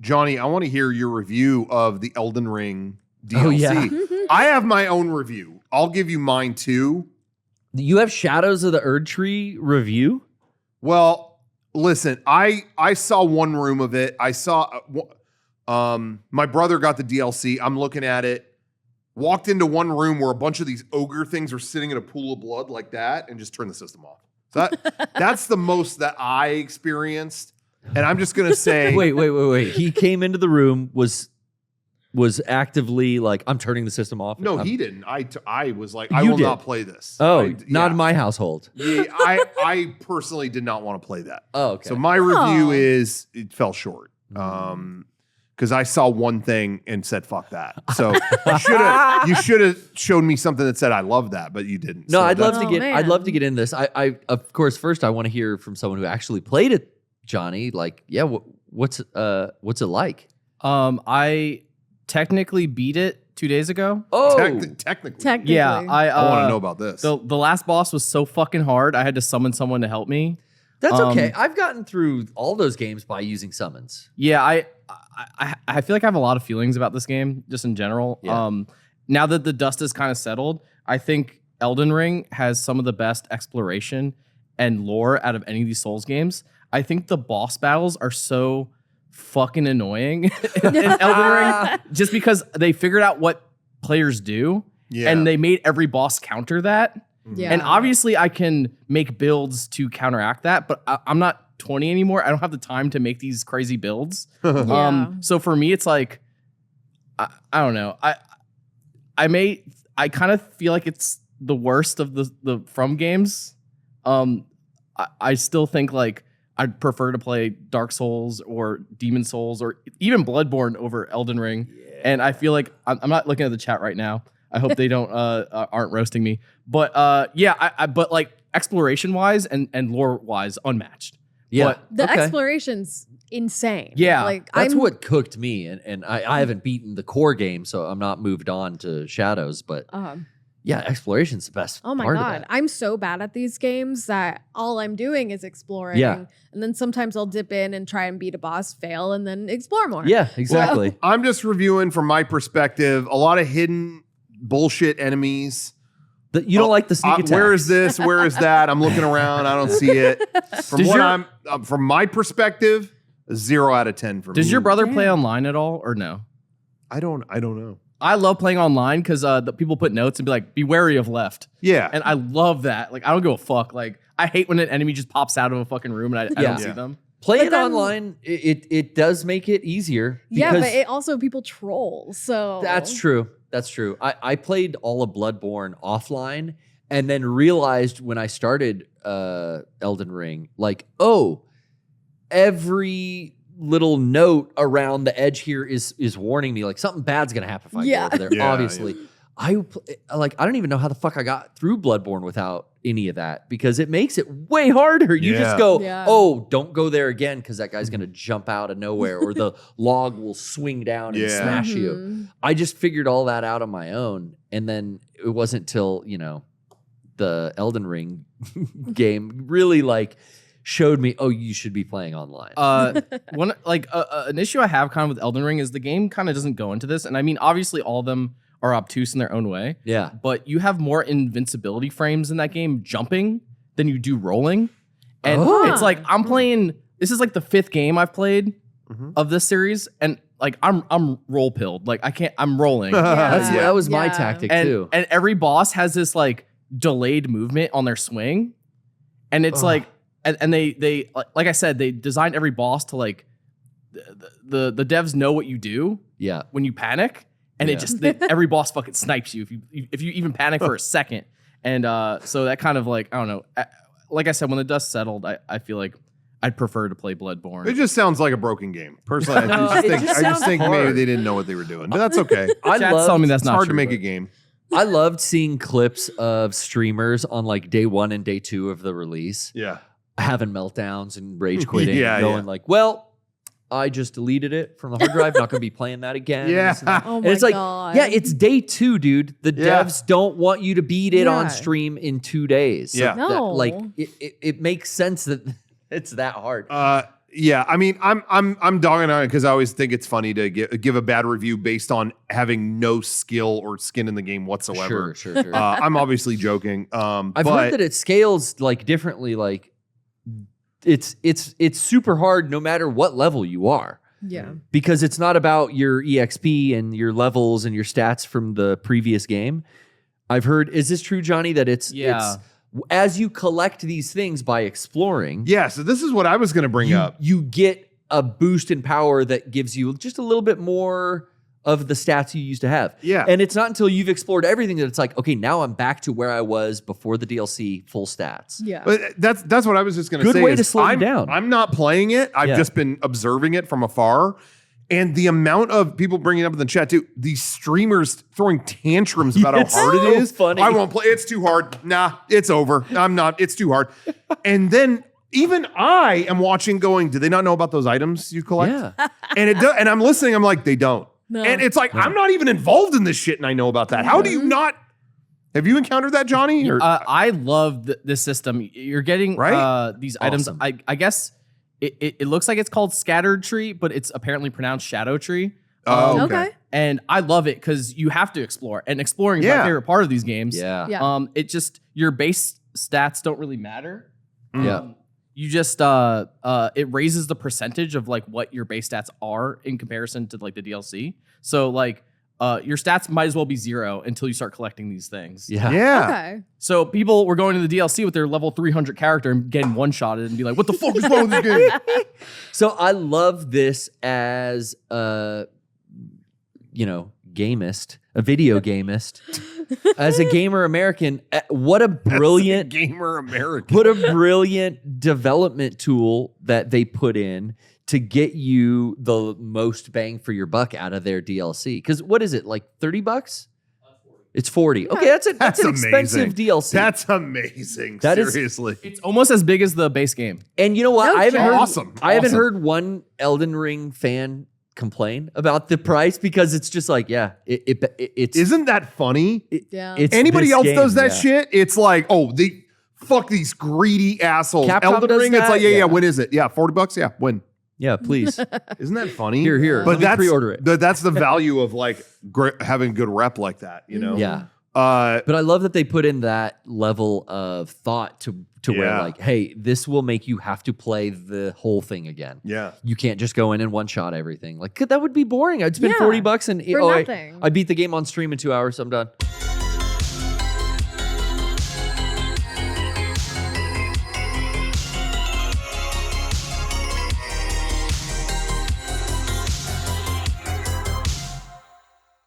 Johnny, I want to hear your review of the Elden Ring DLC. Oh, yeah. I have my own review. I'll give you mine too. You have Shadows of the Erdtree review? Well, listen, I saw one room of it. I saw my brother got the DLC. I'm looking at it. Walked into one room where a bunch of these ogre things were sitting in a pool of blood like that and just turned the system off. So that's the most that I experienced. And I'm just going to say... Wait. He came into the room, was actively like, I'm turning the system off. No, he didn't. I was like, I will not play this. Oh, not in my household. Yeah, I personally did not want to play that. Oh, okay. So my review is, it fell short. Because I saw one thing and said, fuck that. So you should have shown me something that said, I love that, but you didn't. No, so I'd love to get in this. I of course, first I want to hear from someone who actually played it, Johnny. Like, yeah, what's it like? I technically beat it 2 days ago. Oh, technically. Yeah, I want to know about this. The last boss was so fucking hard. I had to summon someone to help me. That's okay. I've gotten through all those games by using summons. Yeah, I feel like I have a lot of feelings about this game, just in general. Yeah. Now that the dust is kind of settled, I think Elden Ring has some of the best exploration and lore out of any of these Souls games. I think the boss battles are so fucking annoying in Elden Ring, just because they figured out what players do, and they made every boss counter that. Yeah. And obviously I can make builds to counteract that, but I'm not 20 anymore. I don't have the time to make these crazy builds. So for me, it's like, I don't know. I kind of feel like it's the worst of the From games. I still think like I'd prefer to play Dark Souls or Demon Souls or even Bloodborne over Elden Ring. Yeah. And I feel like I'm not looking at the chat right now. I hope they don't aren't roasting me. But but like exploration wise and lore wise, unmatched. Yeah, but, the exploration's insane. Yeah, like that's what cooked me, and I haven't beaten the core game, so I'm not moved on to Shadows. But yeah, exploration's the best. Oh my god, I'm so bad at these games that all I'm doing is exploring. Yeah. And then sometimes I'll dip in and try and beat a boss, fail, and then explore more. Yeah, exactly. Well, I'm just reviewing from my perspective. A lot of hidden bullshit enemies. You don't like the sneak attacks. Where is this? Where is that? I'm looking around. I don't see it. From my perspective, a 0 out of 10 for me. Does your brother play online at all or no? I don't know. I love playing online because the people put notes and be like, be wary of left. Yeah. And I love that. Like, I don't give a fuck. Like, I hate when an enemy just pops out of a fucking room and I don't see them. Playing online, it does make it easier. Yeah, but it also people troll. So that's true. That's true. I played all of Bloodborne offline and then realized when I started Elden Ring, like, oh, every little note around the edge here is warning me, like something bad's gonna happen if I go over there. Yeah, obviously. Yeah. I don't even know how the fuck I got through Bloodborne without any of that, because it makes it way harder. You just go, oh, don't go there again because that guy's gonna jump out of nowhere, or the log will swing down and smash you. I just figured all that out on my own, and then it wasn't till the Elden Ring game really like showed me, oh, you should be playing online. An issue I have kind of with Elden Ring is the game kind of doesn't go into this, and I mean, obviously all of them are obtuse in their own way. Yeah. But you have more invincibility frames in that game jumping than you do rolling. And it's like I'm playing, this is like the 5th game I've played of this series, and like I'm roll pilled. Like I'm rolling. That was my tactic too. And every boss has this like delayed movement on their swing. And it's like and they like I said, they designed every boss to like the devs know what you do when you panic. And it just every boss fucking snipes you if you even panic for a second. And so that kind of like, I don't know. Like I said, when the dust settled, I feel like I'd prefer to play Bloodborne. It just sounds like a broken game. Personally, I just think maybe they didn't know what they were doing. But that's okay. Chat's telling me that's not hard true, to make a game. I loved seeing clips of streamers on like day 1 and day 2 of the release. Yeah. Having meltdowns and rage quitting and going like, well, I just deleted it from the hard drive. Not going to be playing that again. Oh my it's like, God. yeah, it's day 2, dude. The devs don't want you to beat it on stream in 2 days. So Yeah. No. it makes sense that it's that hard. Yeah, I mean, I'm dogging on it because I always think it's funny to give a bad review based on having no skill or skin in the game whatsoever. Sure. I'm obviously joking. I've heard that it scales like differently. Like it's super hard no matter what level you are. Yeah. Because it's not about your EXP and your levels and your stats from the previous game. I've heard, is this true, Johnny, that it's as you collect these things by exploring. Yeah, so this is what I was going to bring up. You get a boost in power that gives you just a little bit more of the stats you used to have. Yeah. And it's not until you've explored everything that it's like, okay, now I'm back to where I was before the DLC full stats. Yeah. But that's what I was just going to say. Good way to slow you down. I'm not playing it. I've just been observing it from afar. And the amount of people bringing it up in the chat too, these streamers throwing tantrums about how hard it is. Funny. I won't play. It's too hard. Nah, it's over. I'm not. It's too hard. And then even I am watching going, do they not know about those items you collect? Yeah. And it does, and I'm listening. I'm like, they don't. No. And it's like, I'm not even involved in this shit and I know about that. How do you not? Have you encountered that, Johnny? Or, I love this system. You're getting these items. Awesome. I guess it looks like it's called Scattered Tree, but it's apparently pronounced Shadow Tree. Okay. And I love it because you have to explore. And exploring is my favorite part of these games. Yeah. It just, your base stats don't really matter. Yeah. You just it raises the percentage of like what your base stats are in comparison to like the DLC. So like your stats might as well be 0 until you start collecting these things. Yeah. Okay. So people were going to the DLC with their level 300 character and getting one-shotted and be like, what the fuck is wrong with this game? So I love this as gamist, a video gamist. As a gamer American, what a brilliant gamer American. What a brilliant development tool that they put in to get you the most bang for your buck out of their DLC. Because what is it, like $30? It's 40. Okay, that's an expensive DLC. That's amazing. That is- Seriously. It's almost as big as the base game. And you know what? No I haven't shit. heard, Awesome. I haven't Awesome. heard one Elden Ring fan complain about the price because it's just like, it's Isn't that funny? Yeah. it's Anybody this else game, does that yeah. shit? It's like, oh, they fuck these greedy assholes. Capcom Elden does Ring, it's that? like, Yeah. when is it? Yeah, $40? Yeah, when? Yeah, please. Isn't that funny? Here. But Let me that's pre-order it. That's the value of like having good rep like that, you know? Yeah. But I love that they put in that level of thought to where Yeah. like, hey, this will make you have to play the whole thing again. yeah. You can't just go in and one shot everything. Like that would be boring. I'd spend Yeah, $40 and for nothing. I beat the game on stream in 2 hours. I'm done.